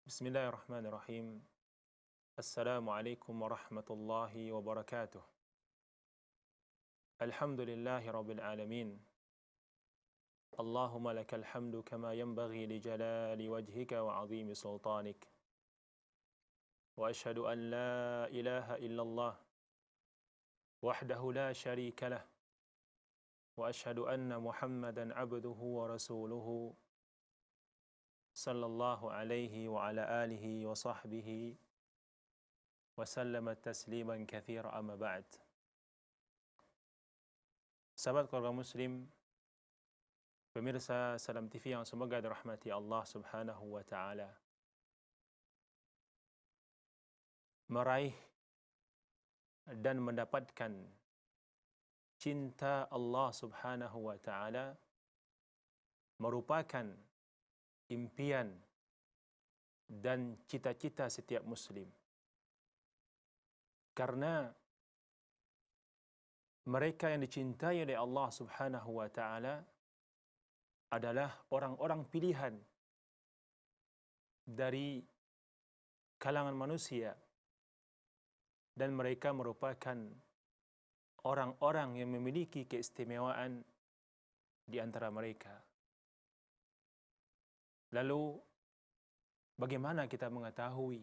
Bismillahirrahmanirrahim. Assalamualaikum warahmatullahi wabarakatuh. Alhamdulillahi rabbil alamin. Allahumma lakal hamdu kama yanbaghi li jalali wajhika wa 'azimi sultanik. Wa ashhadu an la ilaha illallah wahdahu la syarika lah. Wa ashhadu anna Muhammadan 'abduhu wa rasuluhu sallallahu alaihi wa ala alihi wa sahbihi wa sallama tasliman katsira amma ba'd. Sahabat keluarga muslim, pemirsa Salam TV yang semoga dirahmati Allah Subhanahu wa taala. Meraih dan mendapatkan cinta Allah Subhanahu wa taala merupakan impian dan cita-cita setiap muslim. Karena mereka yang dicintai oleh Allah Subhanahu wa taala adalah orang-orang pilihan dari kalangan manusia, dan mereka merupakan orang-orang yang memiliki keistimewaan di antara mereka. Lalu, bagaimana kita mengetahui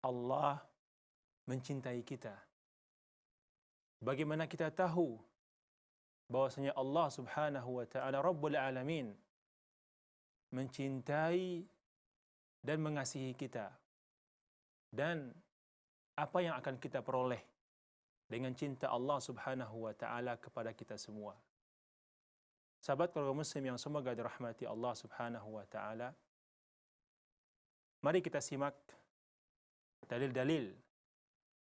Allah mencintai kita? Bagaimana kita tahu bahwasanya Allah Subhanahu wa taala Rabbul Alamin mencintai dan mengasihi kita? Dan apa yang akan kita peroleh dengan cinta Allah Subhanahu wa taala kepada kita semua? Sahabat keluarga muslim yang semoga dirahmati Allah Subhanahu wa taala, mari kita simak dalil-dalil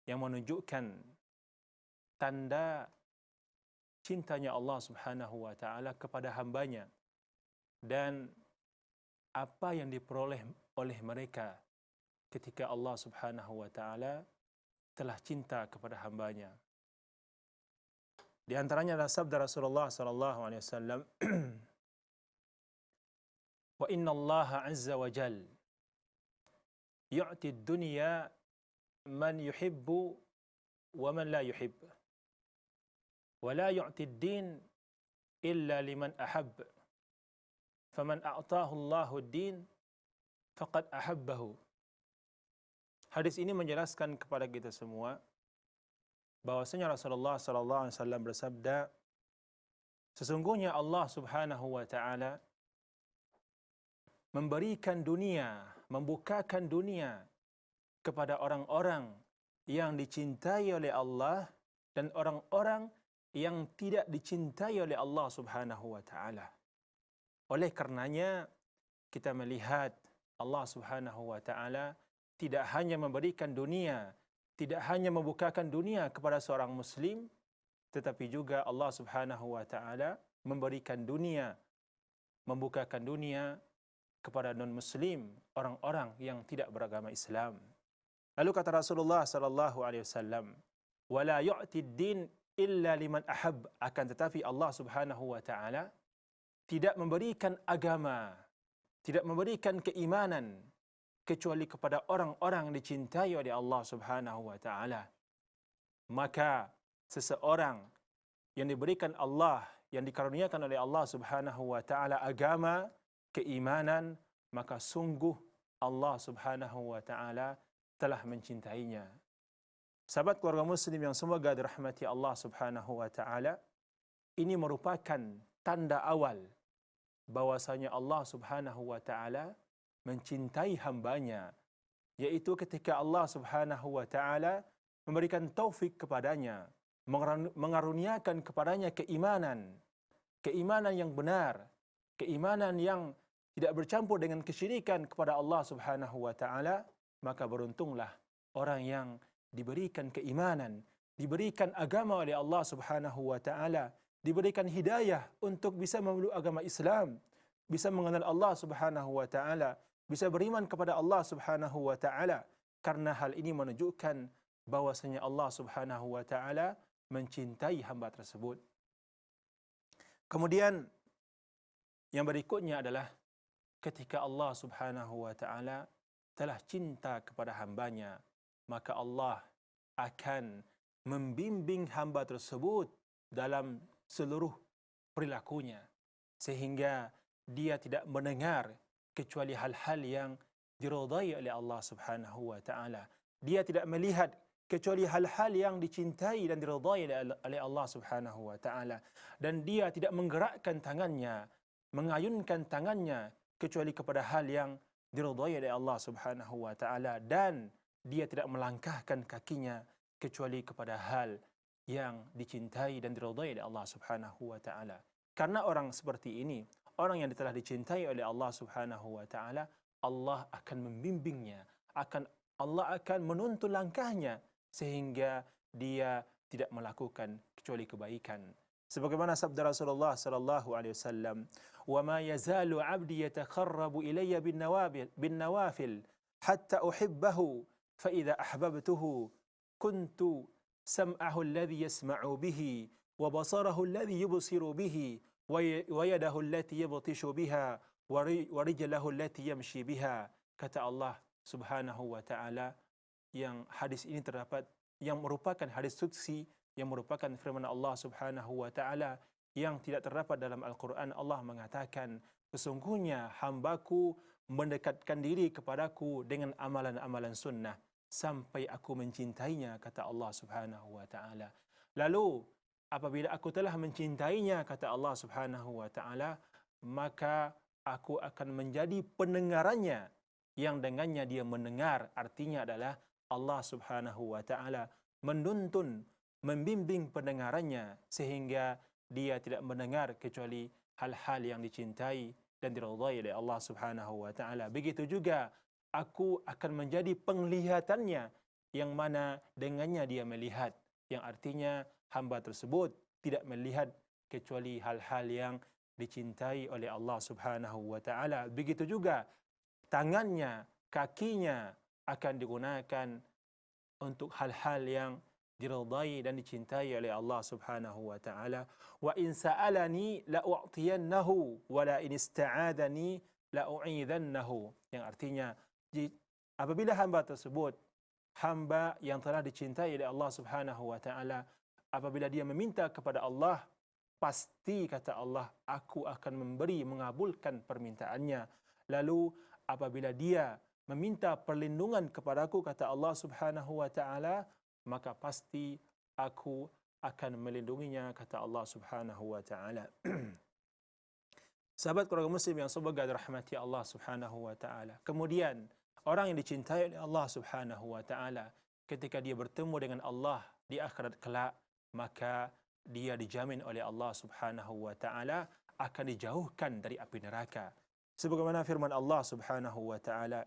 yang menunjukkan tanda cintanya Allah Subhanahu wa taala kepada hambanya dan apa yang diperoleh oleh mereka ketika Allah Subhanahu wa taala telah cinta kepada hambanya. Di antaranya adalah sabda Rasulullah sallallahu alaihi wasallam, "Wa inna Allah azza wa jal yu'ti ad-dunya man yuhibbu wa man la yuhibb. Wa la yu'ti ad-din illa liman ahab. Faman a'tahu Allahu ad-din faqad ahabbahu." Hadis ini menjelaskan kepada kita semua bahwasanya Rasulullah sallallahu alaihi wasallam bersabda, sesungguhnya Allah Subhanahu wa taala memberikan dunia, membukakan dunia kepada orang-orang yang dicintai oleh Allah dan orang-orang yang tidak dicintai oleh Allah Subhanahu wa taala. Oleh karenanya kita melihat Allah Subhanahu wa taala tidak hanya memberikan dunia, tidak hanya membukakan dunia kepada seorang muslim, tetapi juga Allah Subhanahu wa taala memberikan dunia, membukakan dunia kepada non-muslim, orang-orang yang tidak beragama Islam. Lalu kata Rasulullah sallallahu alaihi wasallam, "Wala yu'ti ad-din illa liman ahab." Akan tetapi Allah Subhanahu wa taala tidak memberikan agama, tidak memberikan keimanan kecuali kepada orang-orang yang dicintai oleh Allah Subhanahu wa taala. Maka seseorang yang diberikan Allah, yang dikaruniakan oleh Allah Subhanahu wa taala agama, keimanan, maka sungguh Allah Subhanahu wa taala telah mencintainya. Sahabat keluarga muslim yang semoga dirahmati Allah Subhanahu wa taala, ini merupakan tanda awal bahwasanya Allah Subhanahu wa taala mencintai hambanya, yaitu ketika Allah Subhanahu wa taala memberikan taufik kepadanya, mengaruniakan kepadanya keimanan, keimanan yang benar, keimanan yang tidak bercampur dengan kesyirikan kepada Allah Subhanahu wa taala, maka beruntunglah orang yang diberikan keimanan, diberikan agama oleh Allah Subhanahu wa taala, diberikan hidayah untuk bisa memeluk agama Islam, bisa mengenal Allah Subhanahu wa taala, bisa beriman kepada Allah Subhanahu wa taala, karena hal ini menunjukkan bahwasanya Allah Subhanahu wa taala mencintai hamba tersebut. Kemudian yang berikutnya adalah ketika Allah Subhanahu wa taala telah cinta kepada hambanya, maka Allah akan membimbing hamba tersebut dalam seluruh perilakunya, sehingga dia tidak mendengar kecuali hal-hal yang diridai oleh Allah Subhanahu wa taala. Dia tidak melihat kecuali hal-hal yang dicintai dan diridai oleh Allah Subhanahu wa taala, dan dia tidak menggerakkan tangannya, mengayunkan tangannya kecuali kepada hal yang diridai oleh Allah Subhanahu wa taala, dan dia tidak melangkahkan kakinya kecuali kepada hal yang dicintai dan diridai oleh Allah Subhanahu wa taala. Karena orang seperti ini, orang yang telah dicintai oleh Allah Subhanahu wa taala, Allah akan membimbingnya, Allah akan menuntun langkahnya sehingga dia tidak melakukan kecuali kebaikan. Sebagaimana sabda Rasulullah sallallahu alaihi wasallam, "Wa ma yazalu 'abdi yataqarrabu ilayya bin nawafil hatta uhibbahu, fa idza ahbabtuhu kuntu sam'ahu alladhi yasma'u bihi wa basarahu alladhi yubsiru bihi wa yadahu allati yabtishu biha wa rijlahu allati yamshi biha." Kata Allah Subhanahu wa taala, yang hadis ini terdapat, yang merupakan hadis qudsi, yang merupakan firman Allah Subhanahu wa taala yang tidak terdapat dalam Al-Quran. Allah mengatakan, sesungguhnya hambaku mendekatkan diri kepadaku dengan amalan-amalan sunnah sampai aku mencintainya, kata Allah Subhanahu wa taala. Lalu apabila aku telah mencintainya, kata Allah Subhanahu wa taala, maka aku akan menjadi pendengarannya yang dengannya dia mendengar. Artinya adalah Allah Subhanahu wa taala menuntun, membimbing pendengarannya sehingga dia tidak mendengar kecuali hal-hal yang dicintai dan diridai oleh Allah Subhanahu wa taala. Begitu juga aku akan menjadi penglihatannya yang mana dengannya dia melihat, yang artinya hamba tersebut tidak melihat kecuali hal-hal yang dicintai oleh Allah Subhanahu wa taala. Begitu juga tangannya, kakinya akan digunakan untuk hal-hal yang diridai dan dicintai oleh Allah Subhanahu wa taala. Wa in sa'alani la u'tiyannahu wa la in ista'adani la u'idhannahu, yang artinya apabila hamba tersebut, hamba yang telah dicintai oleh Allah Subhanahu wa taala, apabila dia meminta kepada Allah, pasti kata Allah, aku akan memberi, mengabulkan permintaannya. Lalu apabila dia meminta perlindungan kepadaku, kata Allah Subhanahu wa taala, maka pasti aku akan melindunginya, kata Allah Subhanahu wa taala. Sahabat keluarga muslim yang semoga dirahmati Allah Subhanahu wa taala. Kemudian orang yang dicintai oleh Allah Subhanahu wa taala, ketika dia bertemu dengan Allah di akhirat kelak, maka dia dijamin oleh Allah Subhanahu wa taala akan dijauhkan dari api neraka. Sebagaimana firman Allah Subhanahu wa taala,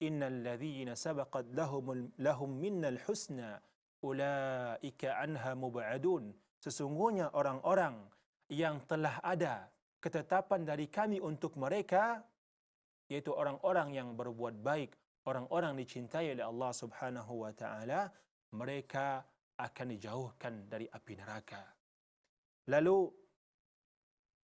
"Innal ladzina sabaqat lahum minnal husna ulaika anha mub'adun." Sesungguhnya orang-orang yang telah ada ketetapan dari kami untuk mereka, yaitu orang-orang yang berbuat baik, orang-orang dicintai oleh Allah Subhanahu wa taala, mereka akan dijauhkan dari api neraka. Lalu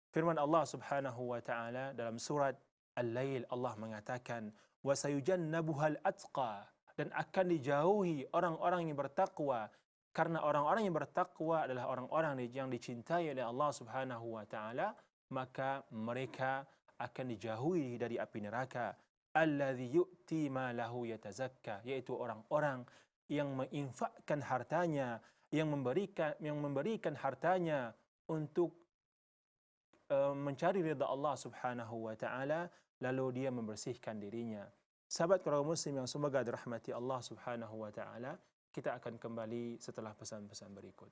firman Allah Subhanahu wa taala dalam surat Al-Lail, Allah mengatakan, "Wa sayujannabuhal atqa," dan akan dijauhi orang-orang yang bertakwa, karena orang-orang yang bertakwa adalah orang-orang yang dicintai oleh Allah Subhanahu wa taala, maka mereka akan dijauhi dari api neraka. Alladzi yu'ti malahu yatazakka, yaitu orang-orang yang menginfakkan hartanya, yang memberikan hartanya untuk mencari ridha Allah Subhanahu wa taala, lalu dia membersihkan dirinya. Sahabat keluarga muslim yang semoga dirahmati Allah Subhanahu wa taala, kita akan kembali setelah pesan-pesan berikut.